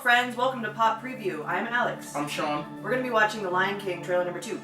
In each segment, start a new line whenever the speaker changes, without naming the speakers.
friends, welcome to Pop Preview. I'm Alex.
I'm Sean.
We're going to be watching The Lion King trailer number 2.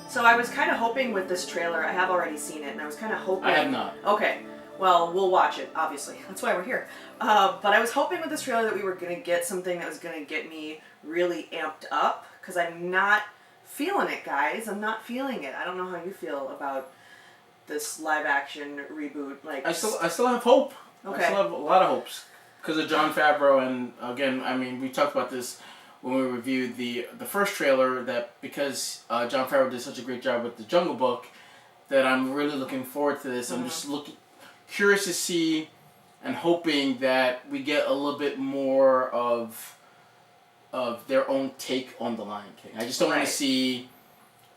So I was kind of hoping with this trailer, I have already seen it, and I was kind of hoping...
I have not.
Okay, well, we'll watch it, obviously. That's why we're here. But I was hoping with this trailer that we were going to get something that was going to get me really amped up, because I'm not feeling it, guys. I'm not feeling it. I don't know how you feel about this live-action reboot. Like,
I still have hope.
Okay.
I still have a lot of hopes because of Jon Favreau, and again, I mean, we talked about this when we reviewed the first trailer, that because Jon Favreau did such a great job with the Jungle Book, that I'm really looking forward to this. I'm just curious to see and hoping that we get a little bit more of their own take on the Lion King. I just don't want to see,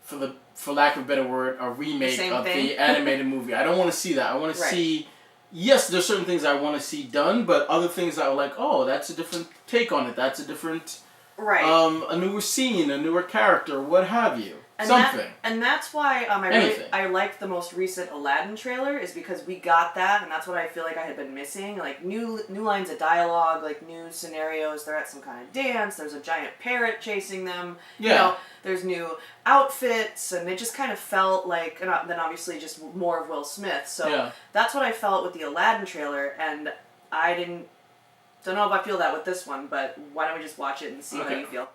for lack of a better word, a remake of the animated movie. I don't want to see that. I want to see. Yes, there's certain things I want to see done, but other things I like, oh, that's a different take on it. That's a different, a newer scene, a newer character, what have you.
And
something.
That's why I liked the most recent Aladdin trailer, is because we got that, and that's what I feel like I had been missing. Like new lines of dialogue, like new scenarios. They're at some kind of dance. There's a giant parrot chasing them.
Yeah.
You know, there's new outfits, and it just kind of felt like, and then obviously just more of Will Smith. So that's what I felt with the Aladdin trailer, and I don't know if I feel that with this one, but why don't we just watch it and see how you feel.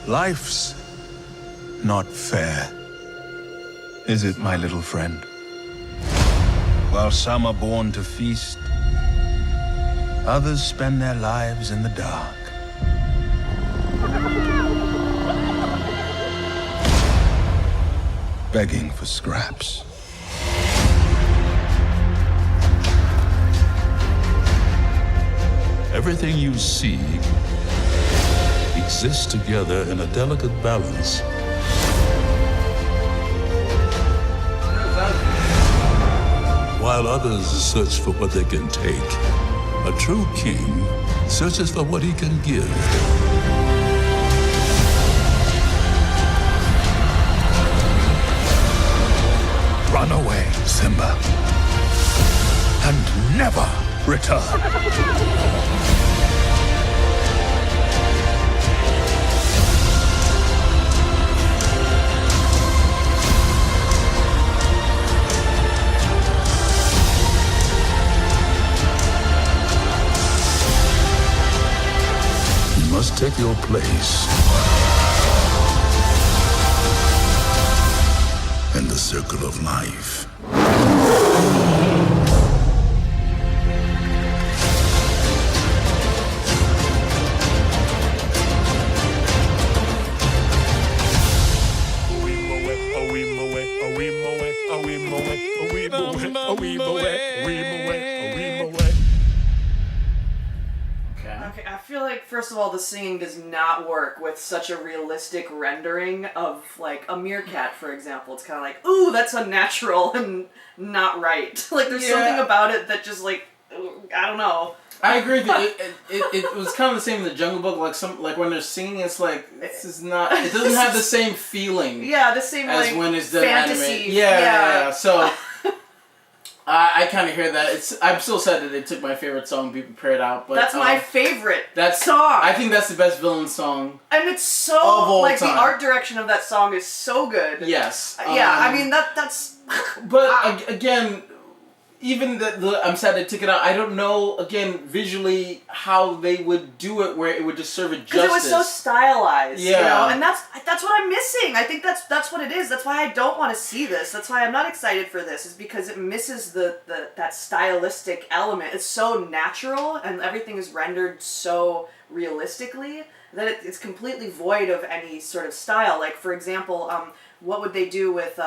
Life's not fair, is it, my little friend? While some are born to feast, others spend their lives in the dark. Begging for scraps.
Everything you see exists together in a delicate balance. While others search for what they can take, a true king searches for what he can give.
Run away, Simba, and never return.
You must take your place in the circle of life.
Okay, I feel like, first of all, the singing does not work with such a realistic rendering of, like, a meerkat, for example. It's kind of like, ooh, that's unnatural and not right. Like, there's something about it that just, like, I don't know.
I agree with you. It was kind of the same in the Jungle Book. Like when they're singing, it's like, this is not. It doesn't have the same feeling.
Yeah, the same
as
like
when it's done
fantasy.
Animated. Yeah. So I kind of hear that. I'm still sad that they took my favorite song, "Be Prepared" out. But
that's my favorite song.
I think that's the best villain song.
And it's so
of all
like
time.
The art direction of that song is so good.
Yes.
Yeah, I mean that's.
But again, even I'm sad they took it out. I don't know, again, visually how they would do it where it would just serve a justice.
Because it was so stylized,
yeah.
You know? And that's what I'm missing. I think that's what it is. That's why I don't want to see this. That's why I'm not excited for this, is because it misses that stylistic element. It's so natural, and everything is rendered so realistically that it's completely void of any sort of style. Like, for example, what would they do with...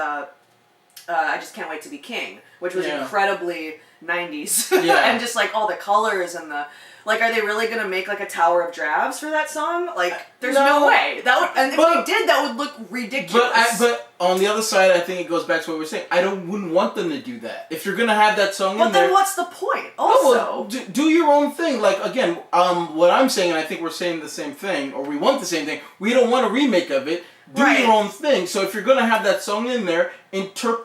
I Just Can't Wait to Be King, which was incredibly 90s. And just like all the colors and the... Like, are they really going to make like a Tower of Drabs for that song? Like, there's no way. That would, and if they did, that would look ridiculous.
But on the other side, I think it goes back to what we're saying. wouldn't want them to do that. If you're going to have that song in there...
But then what's the point? Also...
do your own thing. Like, again, what I'm saying, and I think we're saying the same thing, or we want the same thing, we don't want a remake of it. do
Right.
your own thing. So if you're gonna have that song in there,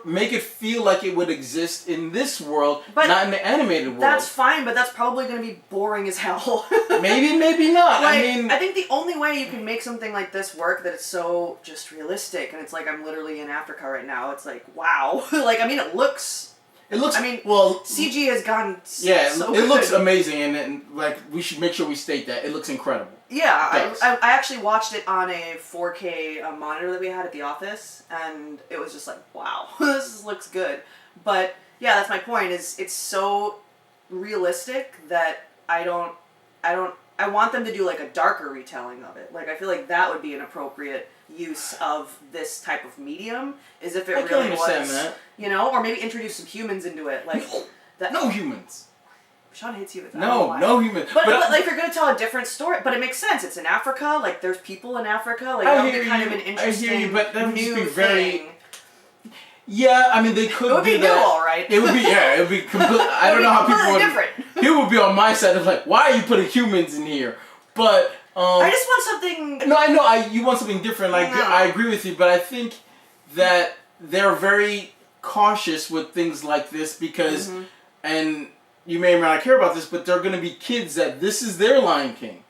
make it feel like it would exist in this world,
But
not in the animated world.
That's fine, but that's probably going to be boring as hell.
Maybe, maybe not.
Like,
I mean,
I think the only way you can make something like this work that it's so just realistic, and it's like I'm literally in Africa right now. It's like, wow. Like, I mean, it looks. I mean,
well,
CG has gotten
yeah,
so
it looks
good.
amazing, and like we should make sure we state that it looks incredible.
Yeah,
It
I actually watched it on a 4K monitor that we had at the office, and it was just like, wow, this looks good. But yeah, that's my point. Is it's so realistic that I want them to do like a darker retelling of it. Like I feel like that would be an appropriate use of this type of medium. Is if it
I can
really
understand
was,
that.
you know, or maybe introduce some humans into it, like that.
No humans.
Sean hates humans. I don't know why.
No humans.
But like, if you're gonna tell a different story, but it makes sense. It's in Africa. Like, there's people in Africa. Like, that would be kind of an interesting
I hear you, but that would just
new
be very.
thing.
Yeah, I mean they could
It would be
do
new,
that.
all right.
It would be It would be complete. I don't know how people would.
Different.
People would be on my side of like, why are you putting humans in here? But
I just want something.
no, I know. You want something different. Like
No.
I agree with you, but I think that they're very cautious with things like this because, and you may or may not care about this, but they're going to be kids that this is their Lion King,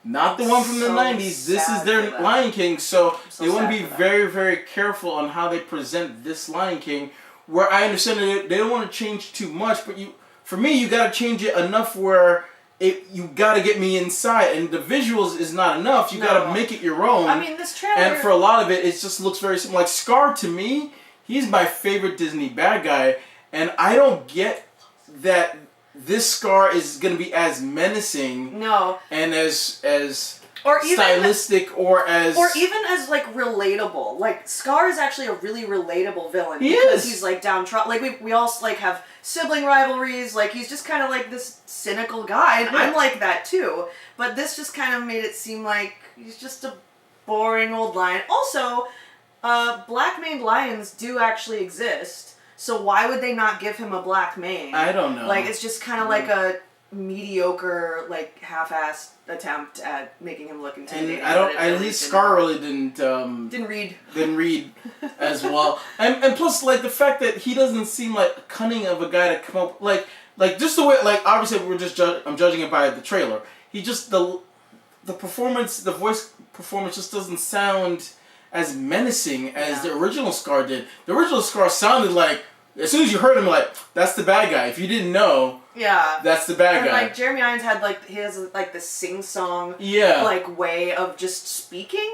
not the one from the
So
90s. This is
sad
their
for that.
Lion King, so
so
they want to
sad
be
for that.
very, very careful on how they present this Lion King. Where I understand that they don't want to change too much, but for me, you got to change it enough where. You gotta get me inside, and the visuals is not enough. You gotta make it your own.
I mean, this trailer.
And for a lot of it, it just looks very similar. Like Scar, to me, he's my favorite Disney bad guy, and I don't get that this Scar is gonna be as menacing
No.
and as
Or even
stylistic or
even as like relatable. Like Scar is actually a really relatable villain
He
because
is.
he's like downtrodden. Like we all like have sibling rivalries. Like he's just kind of like this cynical guy, and I'm like that too. But this just kind of made it seem like he's just a boring old lion. Also, black maned lions do actually exist. So why would they not give him a black mane?
I don't know.
Like it's just kind of like a mediocre, like half-assed attempt at making him look intimidating.
and I don't.
but it
At
really
least
didn't
Scar
work.
really didn't.
Didn't read.
Than Reed as well. And plus like the fact that he doesn't seem like cunning of a guy to come up like just the way like obviously I'm judging it by the trailer. He just the performance, the voice performance just doesn't sound as menacing as the original Scar did. The original Scar sounded like as soon as you heard him like that's the bad guy. If you didn't know,
Yeah.
that's the bad
And
guy.
like Jeremy Irons had like he has like this sing-song
Yeah.
like way of just speaking,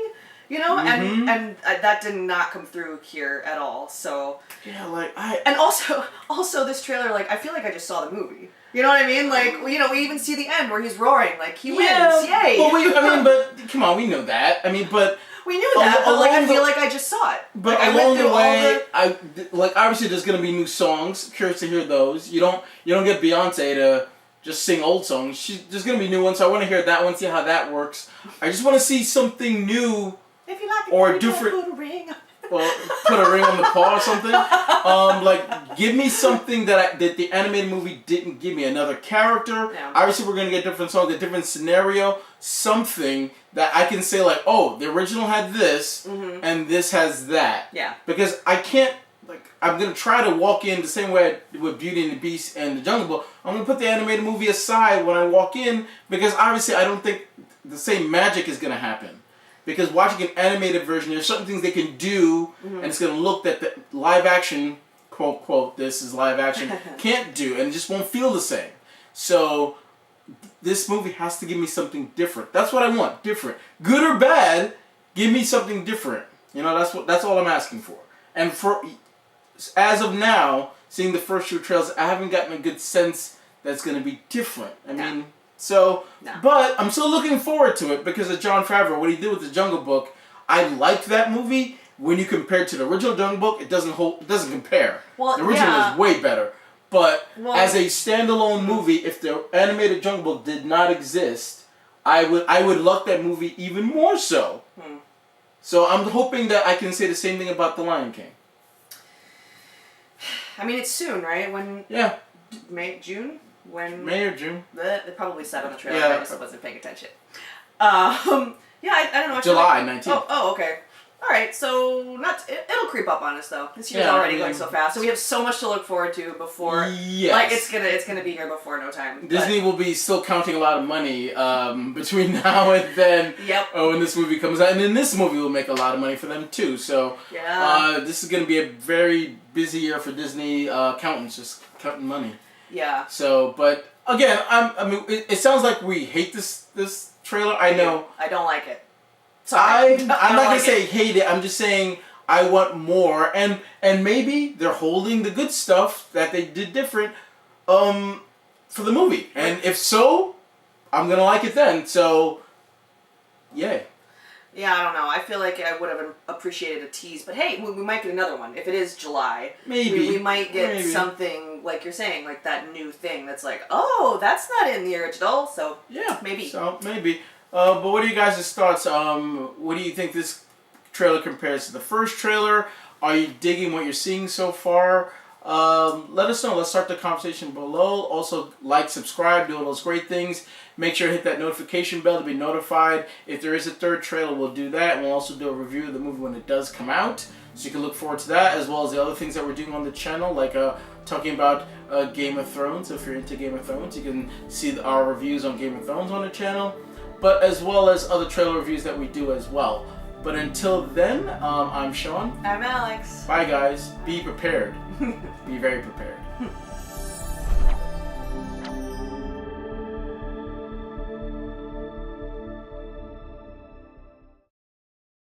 you know, and that did not come through here at all. So
Yeah, like
and also this trailer, like I feel like I just saw the movie. You know what I mean? Like you know, we even see the end where he's roaring, like he wins, yay!
But come on, we know that. I mean, but
we knew that, but like I
along
feel
the-
like I just saw it.
But
like, I
along
went through
the way,
all
like obviously there's gonna be new songs. Curious to hear those. You don't get Beyonce to just sing old songs. There's gonna be new ones. So I want to hear that one. See how that works. I just want to see something new.
if you like it,
or
you
different-
put a ring.
Well, put a ring on the paw or something. Like give me something that the animated movie didn't give me. Another character.
Yeah.
Obviously we're gonna get different songs, a different scenario. Something that I can say like, oh, the original had this, and this has that.
Yeah.
Because I can't, like, I'm going to try to walk in the same way I did with Beauty and the Beast and the Jungle Book. I'm going to put the animated movie aside when I walk in because obviously I don't think the same magic is going to happen. Because watching an animated version, there's certain things they can do and it's going to look that the live action, quote, quote, this is live action, can't do and it just won't feel the same. So this movie has to give me something different. That's what I want, different. Good or bad, give me something different. You know, that's all I'm asking for. And as of now, seeing the first two trailers, I haven't gotten a good sense that it's going to be different. I mean, but I'm still looking forward to it because of Jon Favreau, what he did with the Jungle Book. I liked that movie. When you compare it to the original Jungle Book, it doesn't compare.
Well,
the original is way better. But as a standalone
Mm-hmm.
movie, if the animated Jungle Book did not exist, I would love that movie even more so. So I'm hoping that I can say the same thing about The Lion King.
I mean, it's soon, right? When June? When
May or June.
they probably said on the trailer.
Yeah.
I just wasn't paying attention. Yeah, I don't know.
July 19th.
Oh, okay. All right, so it'll creep up on us though. This year's already going so fast, so we have so much to look forward to before.
Yes.
Like it's gonna be here before no time.
Disney will be still counting a lot of money between now and then.
Yep.
When this movie comes out, and then this movie will make a lot of money for them too. So
yeah.
This is going to be a very busy year for Disney accountants, just counting money.
Yeah.
So, but again, it sounds like we hate this trailer. I know.
I don't like it. Sorry.
I'm not gonna say hate it. I'm just saying I want more, and maybe they're holding the good stuff that they did different, for the movie. And if so, I'm gonna like it then. So, yay.
Yeah, I don't know. I feel like I would have appreciated a tease, but hey, we might get another one if it is July.
Maybe
we might get something like you're saying, like that new thing that's like, oh, that's not in the original. So
yeah,
maybe.
So maybe. But what are you guys' thoughts? What do you think this trailer compares to the first trailer? Are you digging what you're seeing so far? Let us know. Let's start the conversation below. Also, like, subscribe, do all those great things. Make sure to hit that notification bell to be notified. If there is a third trailer, we'll do that. And we'll also do a review of the movie when it does come out. So you can look forward to that, as well as the other things that we're doing on the channel, like talking about Game of Thrones. If you're into Game of Thrones, you can see our reviews on Game of Thrones on the channel. But as well as other trailer reviews that we do as well. But until then, I'm Sean.
I'm Alex.
Bye guys. Be prepared. Be very prepared.